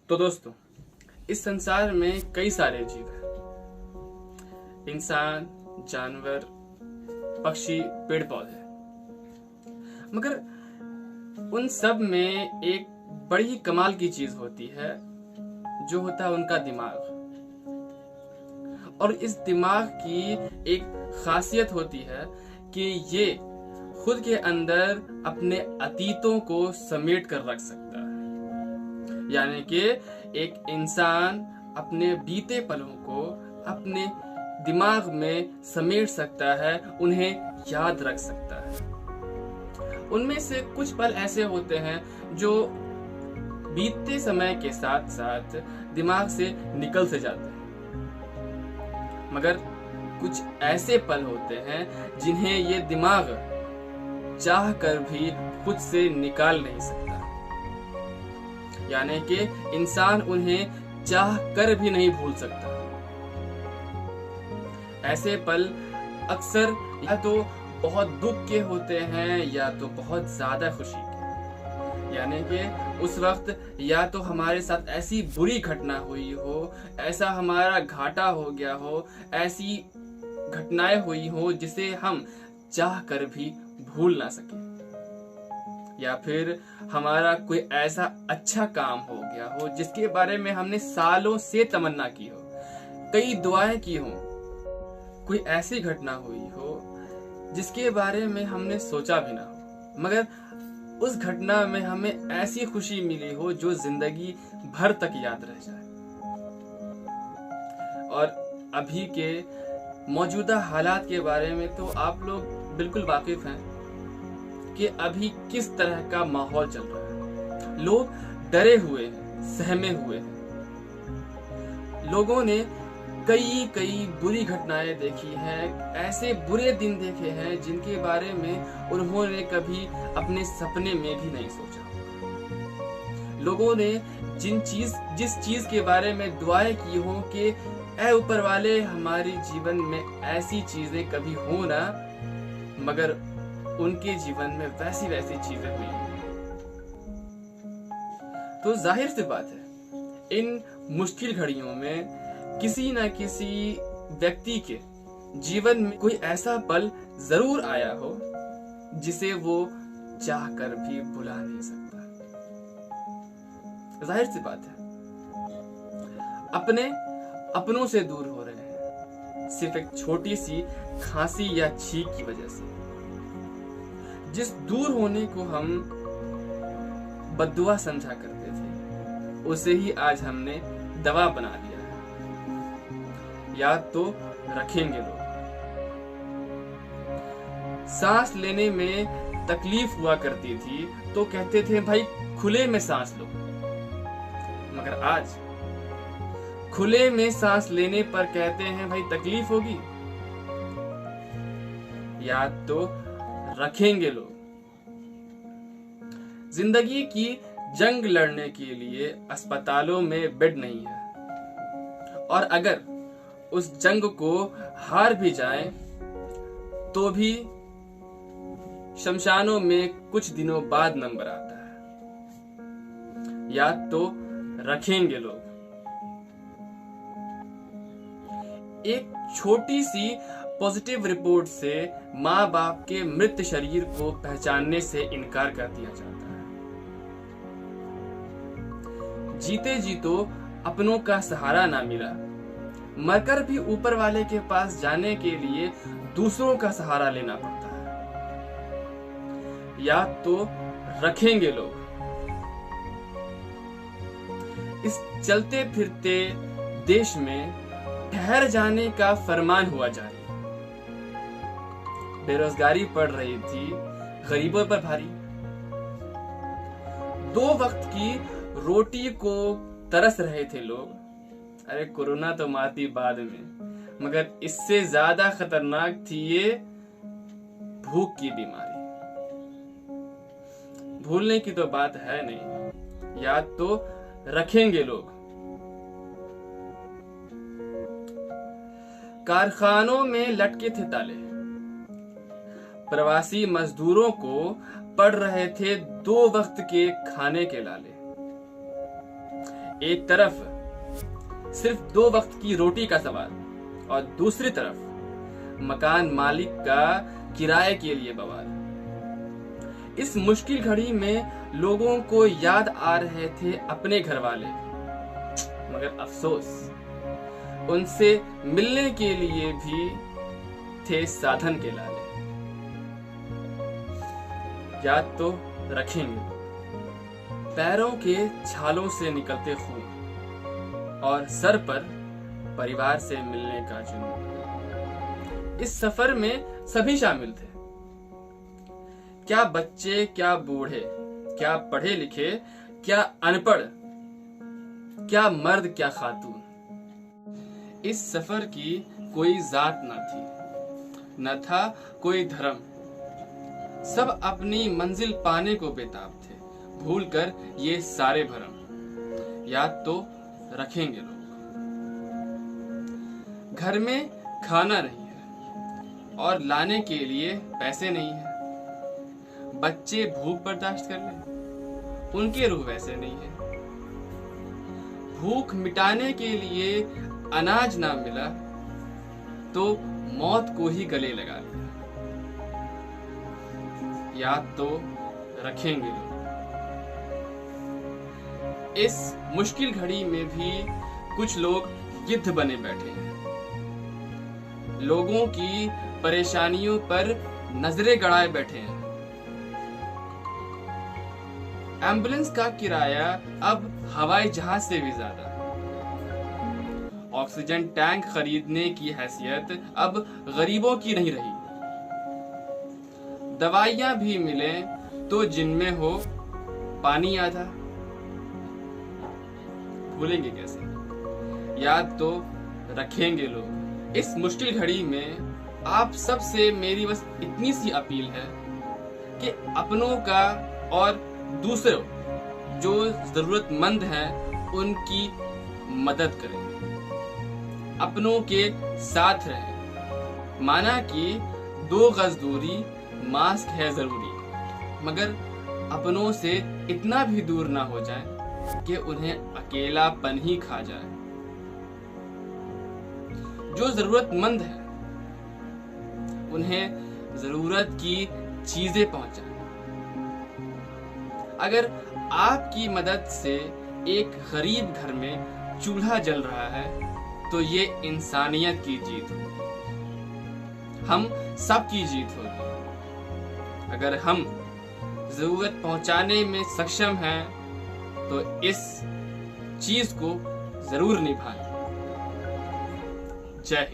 तो दोस्तों, इस संसार में कई सारे जीव हैं, इंसान, जानवर, पक्षी, पेड़ पौधे। मगर उन सब में एक बड़ी ही कमाल की चीज होती है, जो होता है उनका दिमाग। और इस दिमाग की एक खासियत होती है कि ये खुद के अंदर अपने अतीतों को समेट कर रख सकता है। यानी कि एक इंसान अपने बीते पलों को अपने दिमाग में समेट सकता है, उन्हें याद रख सकता है। उनमें से कुछ पल ऐसे होते हैं जो बीतते समय के साथ साथ दिमाग से निकल से जाते हैं, मगर कुछ ऐसे पल होते हैं जिन्हें ये दिमाग चाह कर भी खुद से निकाल नहीं सकता। यानी कि इंसान उन्हें चाह कर भी नहीं भूल सकता। ऐसे पल अक्सर या तो बहुत दुख के होते हैं या तो बहुत ज्यादा खुशी के। यानी कि उस वक्त या तो हमारे साथ ऐसी बुरी घटना हुई हो, ऐसा हमारा घाटा हो गया हो, ऐसी घटनाएं हुई हो जिसे हम चाह कर भी भूल ना सके, या फिर हमारा कोई ऐसा अच्छा काम हो गया हो जिसके बारे में हमने सालों से तमन्ना की हो, कई दुआएं की हो। कोई ऐसी घटना हुई हो जिसके बारे में हमने सोचा भी ना हो, मगर उस घटना में हमें ऐसी खुशी मिली हो जो जिंदगी भर तक याद रह जाए। और अभी के मौजूदा हालात के बारे में तो आप लोग बिल्कुल वाकिफ हैं कि अभी किस तरह का माहौल चल रहा है। लोग डरे हुए हैं, सहमे हुए हैं। लोगों ने कई बुरी घटनाएं देखी हैं, ऐसे बुरे दिन देखे हैं जिनके बारे में उन्होंने कभी अपने सपने में भी नहीं सोचा। लोगों ने जिस चीज के बारे में दुआएं की हो कि ऐ ऊपर वाले हमारे जीवन में ऐसी चीजें कभी हो ना, मगर उनके जीवन में वैसी चीजें हुई। तो जाहिर सी बात है, इन मुश्किल घड़ियों में किसी न किसी व्यक्ति के जीवन में कोई ऐसा पल जरूर आया हो जिसे वो चाह कर भी भुला नहीं सकता। जाहिर सी बात है, अपनों से दूर हो रहे हैं सिर्फ एक छोटी सी खांसी या छींक की वजह से। जिस दूर होने को हम बद्दुआ समझा करते थे, उसे ही आज हमने दवा बना लिया है। याद तो रखेंगे लोग। सांस लेने में तकलीफ हुआ करती थी तो कहते थे भाई खुले में सांस लो, मगर आज खुले में सांस लेने पर कहते हैं भाई तकलीफ होगी। याद तो रखेंगे लोग। जिंदगी की जंग लड़ने के लिए अस्पतालों में बेड नहीं है, और अगर उस जंग को हार भी जाएं तो भी शमशानों में कुछ दिनों बाद नंबर आता है। याद तो रखेंगे लोग। एक छोटी सी पॉजिटिव रिपोर्ट से माँ बाप के मृत शरीर को पहचानने से इनकार कर दिया जाता है। जीते जी तो अपनों का सहारा ना मिला, मरकर भी ऊपर वाले के पास जाने के लिए दूसरों का सहारा लेना पड़ता है। याद तो रखेंगे लोग। इस चलते फिरते देश में ठहर जाने का फरमान हुआ जारी। बेरोजगारी पड़ रही थी गरीबों पर भारी। 2 वक्त की रोटी को तरस रहे थे लोग। अरे कोरोना तो मारती बाद में, मगर इससे ज्यादा खतरनाक थी ये भूख की बीमारी। भूलने की तो बात है नहीं, याद तो रखेंगे लोग। कारखानों में लटके थे ताले, प्रवासी मजदूरों को पड़ रहे थे 2 वक्त के खाने के लाले। एक तरफ सिर्फ 2 वक्त की रोटी का सवाल और दूसरी तरफ मकान मालिक का किराए के लिए बवाल। इस मुश्किल घड़ी में लोगों को याद आ रहे थे अपने घर वाले, मगर अफसोस उनसे मिलने के लिए भी थे साधन के लाले। याद तो रखेंगे पैरों के छालों से निकलते खून और सर पर परिवार से मिलने का जुनून। इस सफर में सभी शामिल थे, क्या बच्चे क्या बूढ़े, क्या पढ़े लिखे क्या अनपढ़, क्या मर्द क्या खातून। इस सफर की कोई जात न थी, न था कोई धर्म। सब अपनी मंजिल पाने को बेताब थे, भूल कर ये सारे भरम। याद तो रखेंगे लोग। घर में खाना नहीं है और लाने के लिए पैसे नहीं है। बच्चे भूख बर्दाश्त कर ले, उनके रूह वैसे नहीं है। भूख मिटाने के लिए अनाज ना मिला तो मौत को ही गले लगा लिया। याद तो रखेंगे लोग। इस मुश्किल घड़ी में भी कुछ लोग गिद्ध बने बैठे हैं। लोगों की परेशानियों पर नजरें गड़ाए बैठे हैं। एम्बुलेंस का किराया अब हवाई जहाज से भी ज्यादा। ऑक्सीजन टैंक खरीदने की हैसियत अब गरीबों की नहीं रही। दवाइयां भी मिले तो जिनमें हो पानी आधा। भूलेंगे कैसे, याद तो रखेंगे लोग। इस मुश्किल घड़ी में आप सबसे मेरी बस इतनी सी अपील है कि अपनों का और दूसरों जो जरूरतमंद हैं उनकी मदद करें, अपनों के साथ रहें। माना कि 2 गज दूरी, मास्क है जरूरी, मगर अपनों से इतना भी दूर ना हो जाए कि उन्हें अकेलापन ही खा जाए। जो जरूरतमंद है उन्हें जरूरत की चीजें पहुंचाएं। अगर आपकी मदद से एक गरीब घर में चूल्हा जल रहा है तो ये इंसानियत की जीत होगी, हम सबकी जीत होगी। अगर हम जरूरत पहुंचाने में सक्षम हैं तो इस चीज को जरूर निभाएं। जय हिंद।